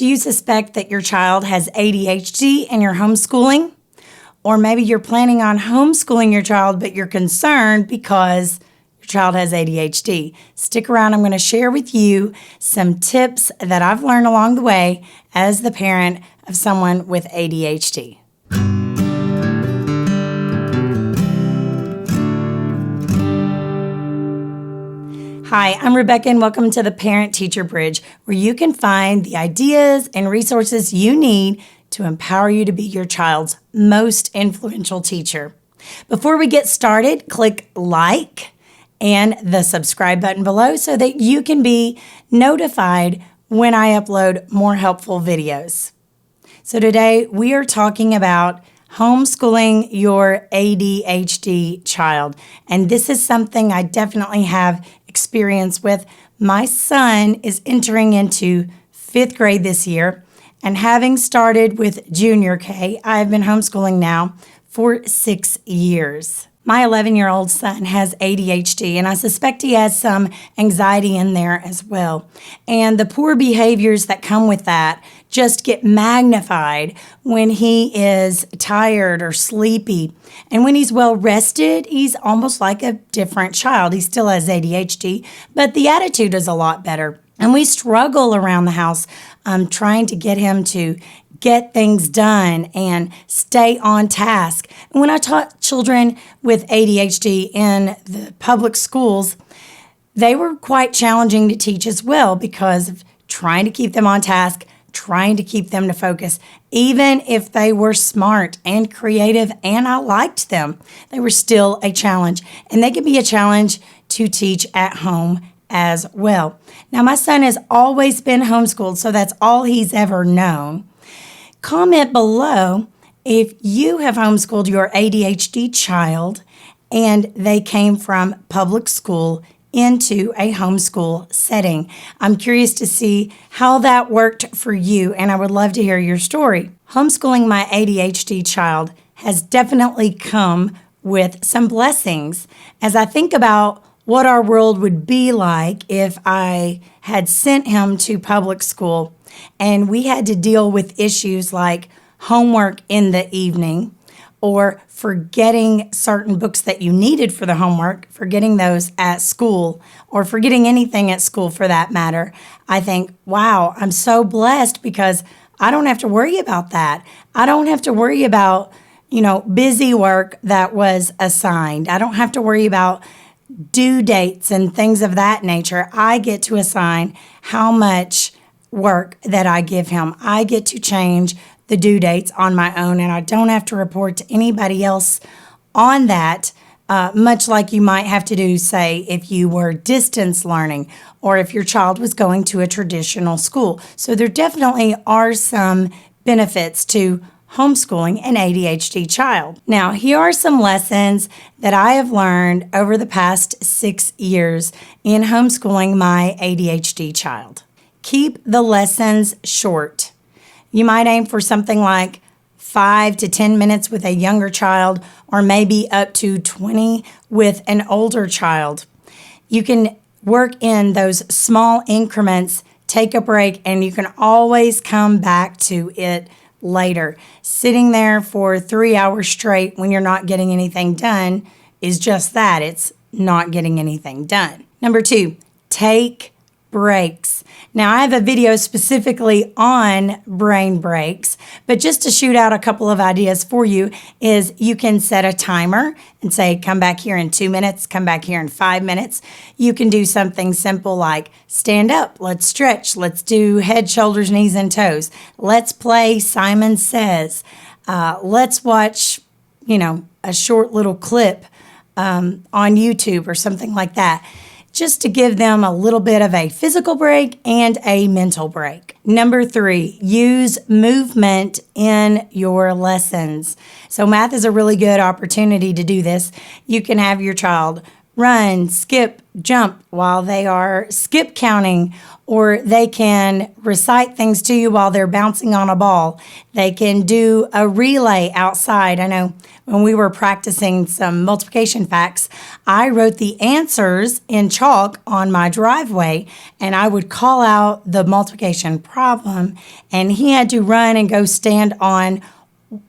Do you suspect that your child has ADHD and you're homeschooling? Or maybe you're planning on homeschooling your child, but you're concerned because your child has ADHD. Stick around. I'm going to share with you some tips that I've learned along the way as the parent of someone with ADHD. Hi, I'm Rebecca and welcome to the Parent-Teacher Bridge, where you can find the ideas and resources you need to empower you to be your child's most influential teacher. Before we get started, click like and the subscribe button below so that you can be notified when I upload more helpful videos. So today we are talking about homeschooling your ADHD child. And this is something I definitely have experience with. My son is entering into 5th grade this year, and having started with junior K, I've been homeschooling now for 6 years. My 11-year-old son has ADHD, and I suspect he has some anxiety in there as well. And the poor behaviors that come with that just get magnified when he is tired or sleepy. And when he's well rested, he's almost like a different child. He still has ADHD, but the attitude is a lot better. And we struggle around the house trying to get him to get things done and stay on task. And when I taught children with ADHD in the public schools, they were quite challenging to teach as well because of trying to keep them on task, trying to keep them to focus. Even if they were smart and creative and I liked them, they were still a challenge. And they could be a challenge to teach at home as well. Now, my son has always been homeschooled, so that's all he's ever known. Comment below if you have homeschooled your ADHD child and they came from public school into a homeschool setting. I'm curious to see how that worked for you, and I would love to hear your story. Homeschooling my ADHD child has definitely come with some blessings. As I think about what our world would be like if I had sent him to public school and we had to deal with issues like homework in the evening or forgetting certain books that you needed for the homework, forgetting those at school, or forgetting anything at school for that matter. I think, wow, I'm so blessed because I don't have to worry about that. I don't have to worry about, busy work that was assigned. I don't have to worry about due dates and things of that nature. I get to assign how much work that I give him. I get to change the due dates on my own, and I don't have to report to anybody else on that, much like you might have to do, say, if you were distance learning or if your child was going to a traditional school. So there definitely are some benefits to homeschooling an ADHD child. Now, here are some lessons that I have learned over the past 6 years in homeschooling my ADHD child. Keep the lessons short. You might aim for something like 5 to 10 minutes with a younger child, or maybe up to 20 with an older child. You can work in those small increments, take a break, and you can always come back to it later. Sitting there for 3 hours straight when you're not getting anything done is just that. It's not getting anything done. Number 2, take breaks. Now, I have a video specifically on brain breaks, but just to shoot out a couple of ideas for you is you can set a timer and say, come back here in 2 minutes, come back here in 5 minutes. You can do something simple like stand up, let's stretch, let's do head, shoulders, knees, and toes. Let's play Simon Says. Let's watch, a short little clip on YouTube or something like that, just to give them a little bit of a physical break and a mental break. Number 3, use movement in your lessons. So math is a really good opportunity to do this. You can have your child run, skip, jump while they are skip counting, or they can recite things to you while they're bouncing on a ball. They can do a relay outside. I know when we were practicing some multiplication facts, I wrote the answers in chalk on my driveway, and I would call out the multiplication problem, and he had to run and go stand on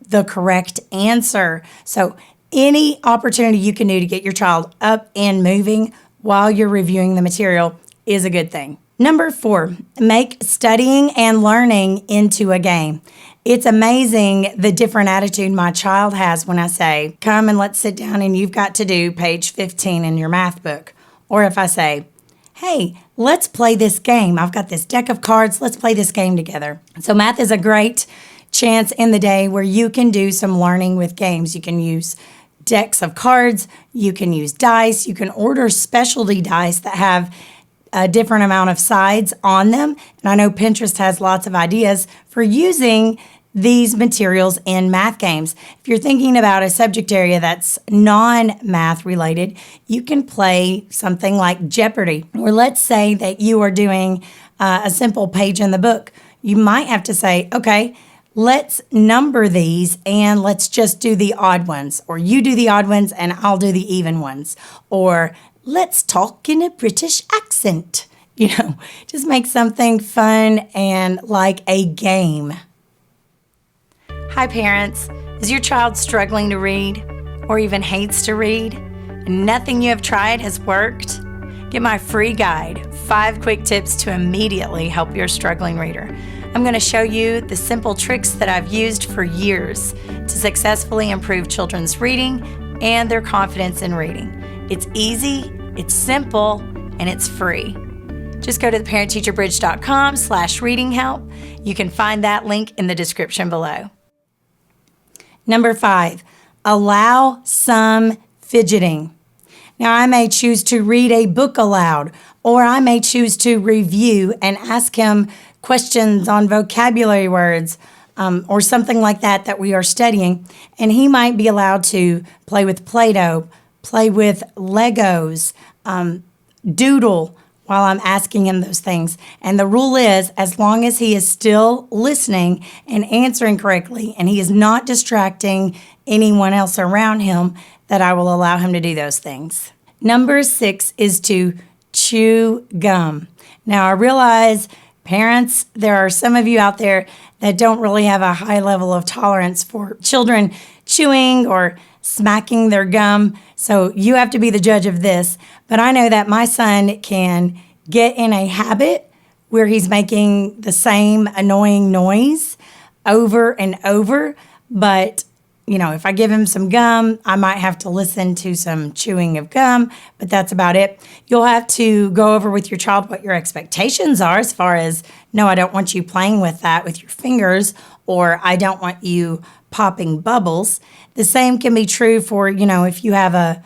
the correct answer. So any opportunity you can do to get your child up and moving while you're reviewing the material is a good thing. Number 4, make studying and learning into a game. It's amazing the different attitude my child has when I say, come and let's sit down and you've got to do page 15 in your math book. Or if I say, hey, let's play this game. I've got this deck of cards. Let's play this game together. So math is a great chance in the day where you can do some learning with games. You can use decks of cards, you can use dice, you can order specialty dice that have a different amount of sides on them. And I know Pinterest has lots of ideas for using these materials in math games. If you're thinking about a subject area that's non-math related, you can play something like Jeopardy. Or let's say that you are doing a simple page in the book. You might have to say, okay, let's number these and let's just do the odd ones. Or you do the odd ones and I'll do the even ones. Or let's talk in a British accent. Just make something fun and like a game. Hi parents, is your child struggling to read or even hates to read and nothing you have tried has worked? Get my free guide, 5 quick tips to immediately help your struggling reader. I'm going to show you the simple tricks that I've used for years to successfully improve children's reading and their confidence in reading. It's easy, it's simple, and it's free. Just go to theparentteacherbridge.com/reading help. You can find that link in the description below. Number 5, allow some fidgeting. Now, I may choose to read a book aloud, or I may choose to review and ask him questions on vocabulary words or something like that we are studying. And he might be allowed to play with Play-Doh, play with Legos, doodle while I'm asking him those things. And the rule is, as long as he is still listening and answering correctly and he is not distracting anyone else around him, that I will allow him to do those things. Number 6 is to chew gum. Now, I realize parents, there are some of you out there that don't really have a high level of tolerance for children chewing or smacking their gum. So you have to be the judge of this. But I know that my son can get in a habit where he's making the same annoying noise over and over. But if I give him some gum, I might have to listen to some chewing of gum, but that's about it. You'll have to go over with your child what your expectations are as far as, no, I don't want you playing with that with your fingers, or I don't want you popping bubbles. The same can be true for, if you have a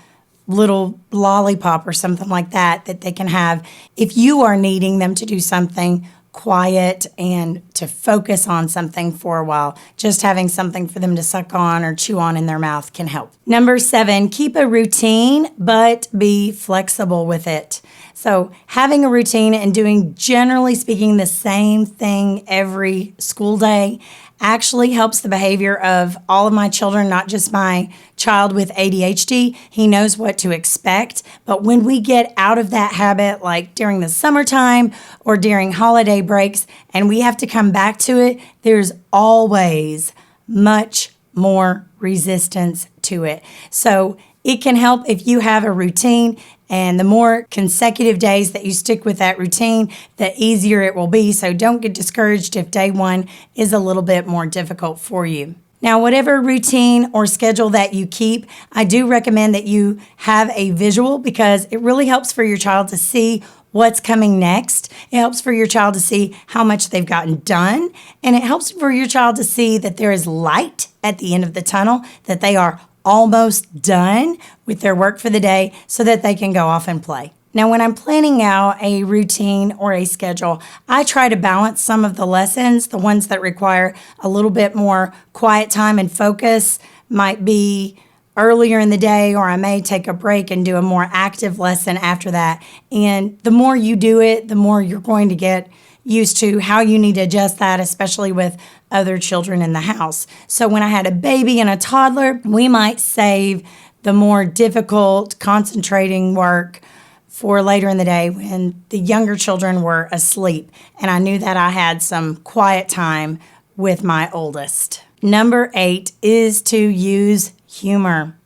little lollipop or something like that they can have. If you are needing them to do something quiet and to focus on something for a while, just having something for them to suck on or chew on in their mouth can help. Number 7, keep a routine, but be flexible with it. So having a routine and doing, generally speaking, the same thing every school day actually helps the behavior of all of my children, not just my child with ADHD. He knows what to expect. But when we get out of that habit, like during the summertime or during holiday breaks, and we have to come back to it, there's always much more resistance to it. So it can help if you have a routine, and the more consecutive days that you stick with that routine, the easier it will be. So don't get discouraged if day 1 is a little bit more difficult for you. Now, whatever routine or schedule that you keep, I do recommend that you have a visual, because it really helps for your child to see what's coming next. It helps for your child to see how much they've gotten done. And it helps for your child to see that there is light at the end of the tunnel, that they are almost done with their work for the day so that they can go off and play. Now, when I'm planning out a routine or a schedule, I try to balance some of the lessons. The ones that require a little bit more quiet time and focus might be earlier in the day, or I may take a break and do a more active lesson after that. And the more you do it, the more you're going to get used to how you need to adjust that, especially with other children in the house. So when I had a baby and a toddler, we might save the more difficult concentrating work for later in the day when the younger children were asleep. And I knew that I had some quiet time with my oldest. Number 8 is to use humor.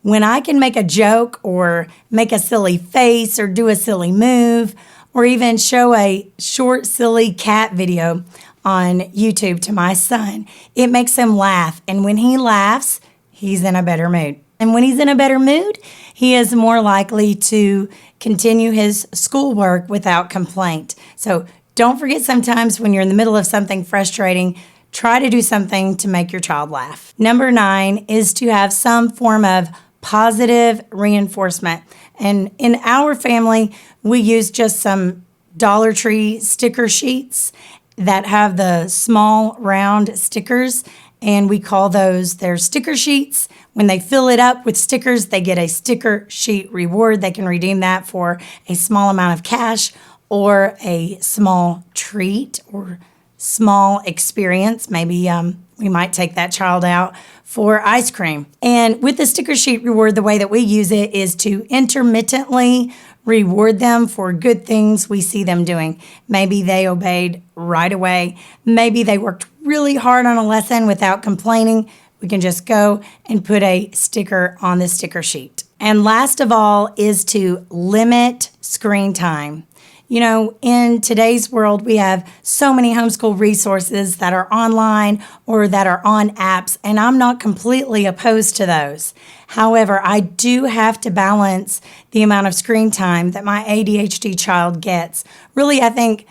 When I can make a joke or make a silly face or do a silly move or even show a short, silly cat video on YouTube to my son, it makes him laugh. And when he laughs, he's in a better mood. And when he's in a better mood, he is more likely to continue his schoolwork without complaint. So don't forget, sometimes when you're in the middle of something frustrating, try to do something to make your child laugh. Number 9 is to have some form of positive reinforcement. And in our family, we use just some Dollar Tree sticker sheets that have the small round stickers, and we call those their sticker sheets. When they fill it up with stickers, they get a sticker sheet reward. They can redeem that for a small amount of cash or a small treat or small experience. Maybe we might take that child out for ice cream. And with the sticker sheet reward, the way that we use it is to intermittently reward them for good things we see them doing. Maybe they obeyed right away. Maybe they worked really hard on a lesson without complaining. We can just go and put a sticker on the sticker sheet. And last of all is to limit screen time. You know, in today's world, we have so many homeschool resources that are online or that are on apps, and I'm not completely opposed to those. However, I do have to balance the amount of screen time that my ADHD child gets. Really, I think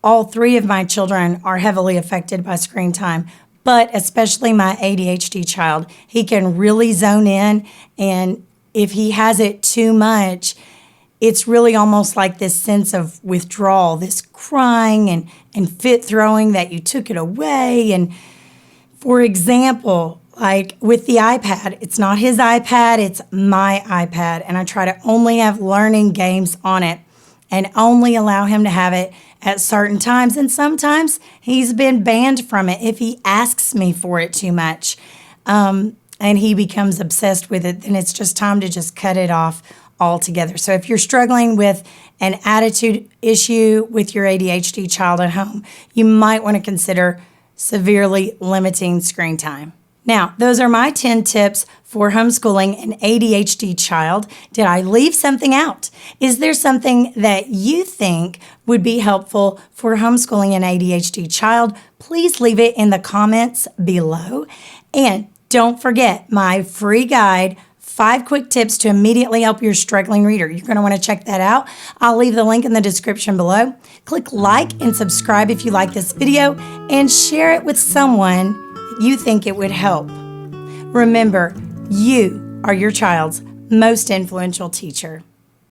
all 3 of my children are heavily affected by screen time, but especially my ADHD child. He can really zone in, and if he has it too much, it's really almost like this sense of withdrawal, this crying and fit throwing that you took it away. And for example, like with the iPad, it's not his iPad, it's my iPad. And I try to only have learning games on it and only allow him to have it at certain times. And sometimes he's been banned from it if he asks me for it too much. And he becomes obsessed with it, then it's just time to just cut it off altogether. So if you're struggling with an attitude issue with your ADHD child at home, you might want to consider severely limiting screen time. Now, those are my 10 tips for homeschooling an ADHD child. Did I leave something out? Is there something that you think would be helpful for homeschooling an ADHD child? Please leave it in the comments below. And don't forget my free guide, 5 quick tips to immediately help your struggling reader. You're going to want to check that out. I'll leave the link in the description below. Click like and subscribe if you like this video, and share it with someone you think it would help. Remember, you are your child's most influential teacher.